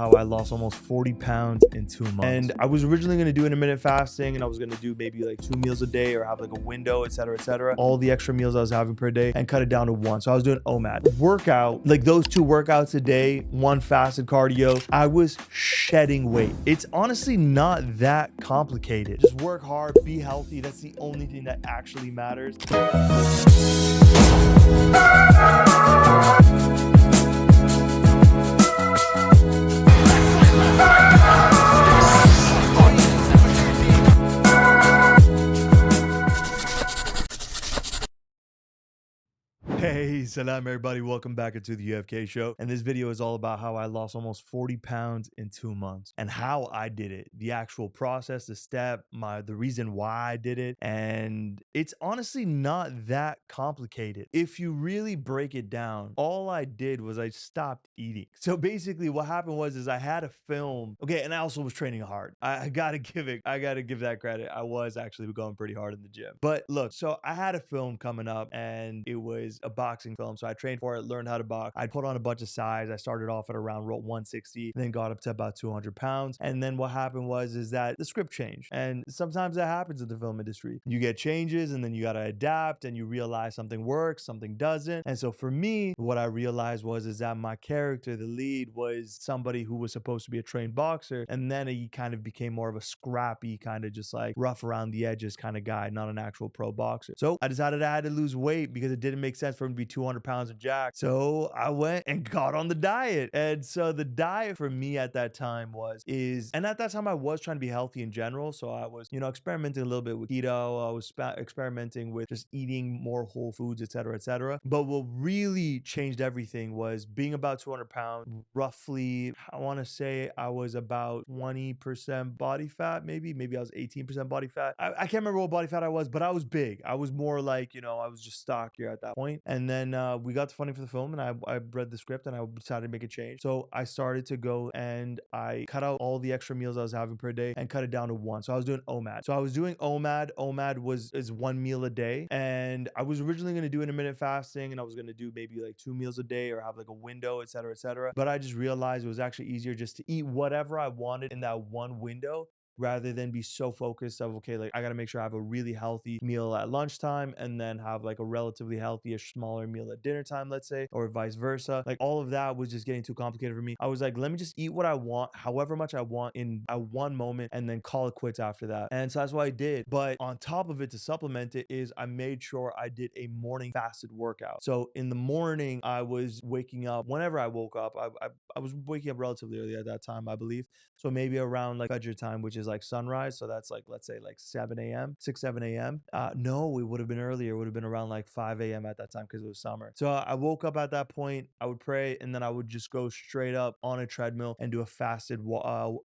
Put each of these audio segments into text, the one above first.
how I lost almost 40 pounds in 2 months. And I was originally going to do intermittent fasting, and I was going to do maybe like 2 meals a day or have like a window, etc., etc. All the extra meals I was having per day and cut it down to one. So I was doing OMAD. Workout, like those 2 workouts a day, 1 fasted cardio, I was shedding weight. It's honestly not that complicated. Just work hard, be healthy. That's the only thing that actually matters. Hey, salam everybody, welcome back into the UFK show. And this video is all about how I lost almost 40 pounds in 2 months and how I did it, the actual process, the step, the reason why I did it. And it's honestly not that complicated. If you really break it down, all I did was I stopped eating. So basically what happened was I had a film. Okay, and I also was training hard. I gotta give that credit. I was actually going pretty hard in the gym. But look, so I had a film coming up and it was a boxing film. So I trained for it, learned how to box. I put on a bunch of size. I started off at around 160, then got up to about 200 pounds. And then what happened was that the script changed. And sometimes that happens in the film industry. You get changes and then you got to adapt and you realize something works, something doesn't. And so for me, what I realized was that my character, the lead, was somebody who was supposed to be a trained boxer. And then he kind of became more of a scrappy, kind of just like rough around the edges kind of guy, not an actual pro boxer. So I decided I had to lose weight because it didn't make sense for him to be 200 pounds of jack. So I went and got on the diet. And so the diet for me at that time and at that time I was trying to be healthy in general. So I was, experimenting a little bit with keto. I was experimenting with just eating more whole foods, etc., etc. But what really changed everything was being about 200 pounds, roughly, I want to say I was about 20% body fat, maybe I was 18% body fat. I can't remember what body fat I was, but I was big. I was more like, I was just stockier at that point. And then we got to funding for the film, and I read the script and I decided to make a change. So I started to go and I cut out all the extra meals I was having per day and cut it down to one. So I was doing OMAD. OMAD is 1 meal a day. And I was originally going to do intermittent fasting, and I was going to do maybe like 2 meals a day or have like a window, etc., etc. But I just realized it was actually easier just to eat whatever I wanted in that one window, rather than be so focused of, okay, like I got to make sure I have a really healthy meal at lunchtime and then have like a relatively healthy-ish smaller meal at dinner time, let's say, or vice versa. Like all of that was just getting too complicated for me. I was like, let me just eat what I want, however much I want in at one moment, and then call it quits after that. And so that's what I did. But on top of it, to supplement it, is I made sure I did a morning fasted workout. So in the morning, I was waking up whenever I woke up. I was waking up relatively early at that time, I believe. So maybe around like Fajr time, which is like sunrise. So that's like, let's say like 7 a.m., 6, 7 a.m. No, it would have been earlier. It would have been around like 5 a.m. at that time because it was summer. So I woke up at that point, I would pray, and then I would just go straight up on a treadmill and do a fasted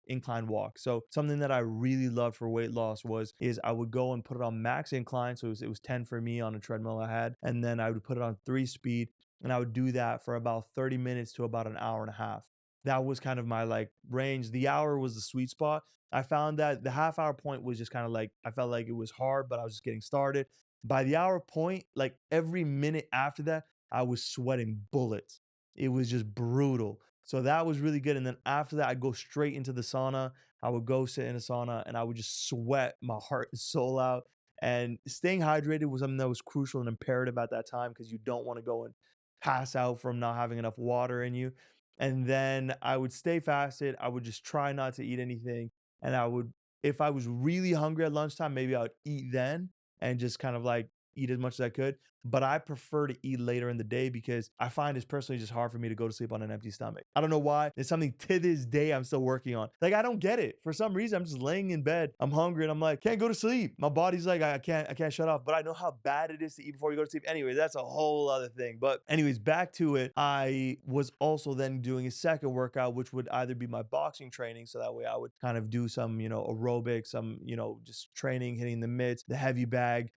incline walk. So something that I really loved for weight loss is I would go and put it on max incline. So it was 10 for me on a treadmill I had. And then I would put it on 3 speed. And I would do that for about 30 minutes to about an hour and a half. That was kind of my like range. The hour was the sweet spot. I found that the half-hour point was just kind of like, I felt like it was hard, but I was just getting started. By the hour point, like every minute after that, I was sweating bullets. It was just brutal. So that was really good. And then after that, I'd go straight into the sauna. I would go sit in a sauna and I would just sweat my heart and soul out. And staying hydrated was something that was crucial and imperative at that time, because you don't want to go and pass out from not having enough water in you. And then I would stay fasted. I would just try not to eat anything. And if I was really hungry at lunchtime, maybe I would eat then and just kind of like eat as much as I could. But I prefer to eat later in the day because I find it's personally just hard for me to go to sleep on an empty stomach. I don't know why. It's something to this day I'm still working on. Like, I don't get it. For some reason, I'm just laying in bed. I'm hungry and I'm like, can't go to sleep. My body's like, I can't shut off. But I know how bad it is to eat before you go to sleep. Anyway, that's a whole other thing. But anyways, back to it. I was also then doing a second workout, which would either be my boxing training. So that way I would kind of do some, aerobics, some, just training, hitting the mitts, the heavy bag,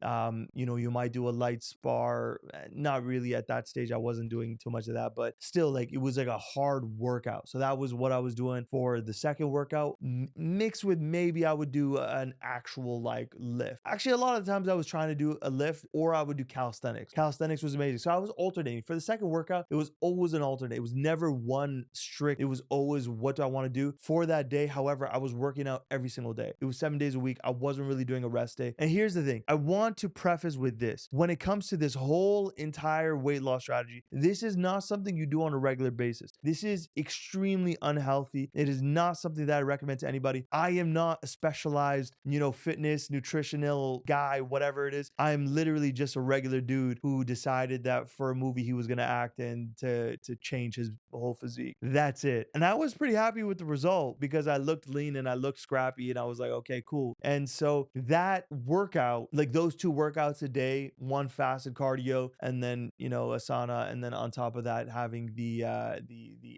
you might do a light spar. Not really at that stage. I wasn't doing too much of that, but still, like, it was like a hard workout. So that was what I was doing for the second workout, mixed with maybe I would do an actual like lift. Actually, a lot of the times I was trying to do a lift or I would do calisthenics. Calisthenics was amazing. So I was alternating. For the second workout, it was always an alternate. It was never one strict. It was always what do I want to do for that day. However, I was working out every single day. It was 7 days a week. I wasn't really doing a rest day. And here's the thing. I want to preface with this. When it comes to this whole entire weight loss strategy, this is not something you do on a regular basis. This is extremely unhealthy. It is not something that I recommend to anybody. I am not a specialized, fitness, nutritional guy, whatever it is. I'm literally just a regular dude who decided that for a movie he was going to act in to change his whole physique. That's it. And I was pretty happy with the result because I looked lean and I looked scrappy and I was like, okay, cool. And so that workout, like those 2 workouts a day, one fasted cardio and then, a sauna, and then on top of that having the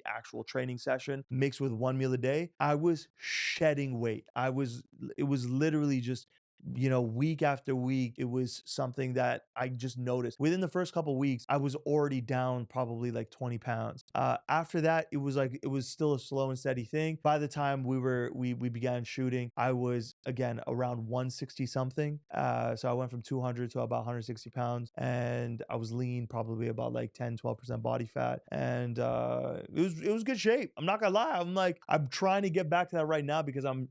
actual training session mixed with 1 meal a day, I was shedding weight. It was literally just week after week, it was something that I just noticed. Within the first couple weeks, I was already down probably like 20 pounds. After that, it was still a slow and steady thing. By the time we began shooting, I was again around 160 something. So I went from 200 to about 160 pounds, and I was lean, probably about like 10-12% body fat, and it was good shape. I'm not gonna lie. I'm trying to get back to that right now because I'm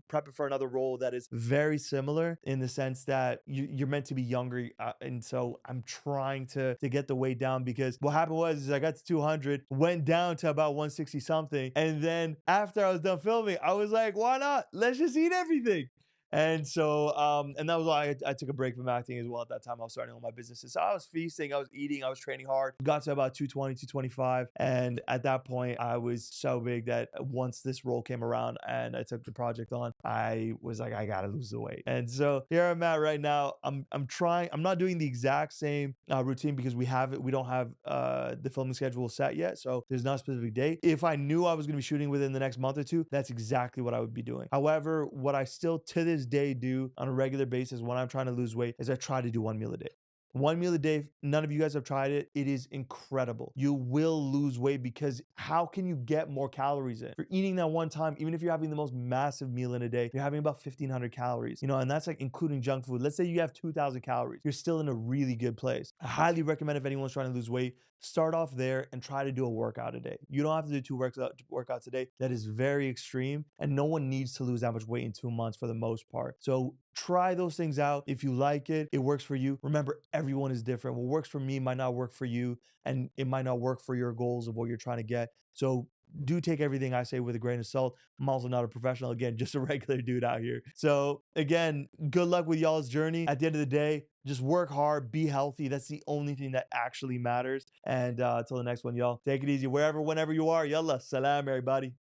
prepping for another role that is very similar in the sense that you're meant to be younger, and so I'm trying to get the weight down, because what happened was I got to 200, went down to about 160 something, and then after I was done filming, I was like, why not? Let's just eat everything. And so, and that was why I took a break from acting as well. At that time, I was starting all my businesses. So I was feasting, I was eating, I was training hard, got to about 220, 225. And at that point, I was so big that once this role came around and I took the project on, I was like, I gotta lose the weight. And so here I'm at right now. I'm trying, I'm not doing the exact same routine because we don't have the filming schedule set yet. So there's not a specific date. If I knew I was gonna be shooting within the next month or two, that's exactly what I would be doing. However, what I still to this day do on a regular basis when I'm trying to lose weight is I try to do 1 meal a day. 1 meal a day. None of you guys have tried it. It is incredible. You will lose weight because how can you get more calories in? If you're eating that one time, even if you're having the most massive meal in a day, you're having about 1,500 calories, and that's like including junk food. Let's say you have 2,000 calories. You're still in a really good place. I highly recommend, if anyone's trying to lose weight, start off there and try to do a workout a day. You don't have to do 2 workouts a day. That is very extreme, and no one needs to lose that much weight in 2 months for the most part. So try those things out. If you like it, it works for you. Remember, everyone is different. What works for me might not work for you, and it might not work for your goals of what you're trying to get. So do take everything I say with a grain of salt. I'm also not a professional, again, just a regular dude out here. So again, good luck with y'all's journey. At the end of the day, just work hard, be healthy. That's the only thing that actually matters. And until the next one, y'all, take it easy wherever, whenever you are. Yalla, salam, everybody.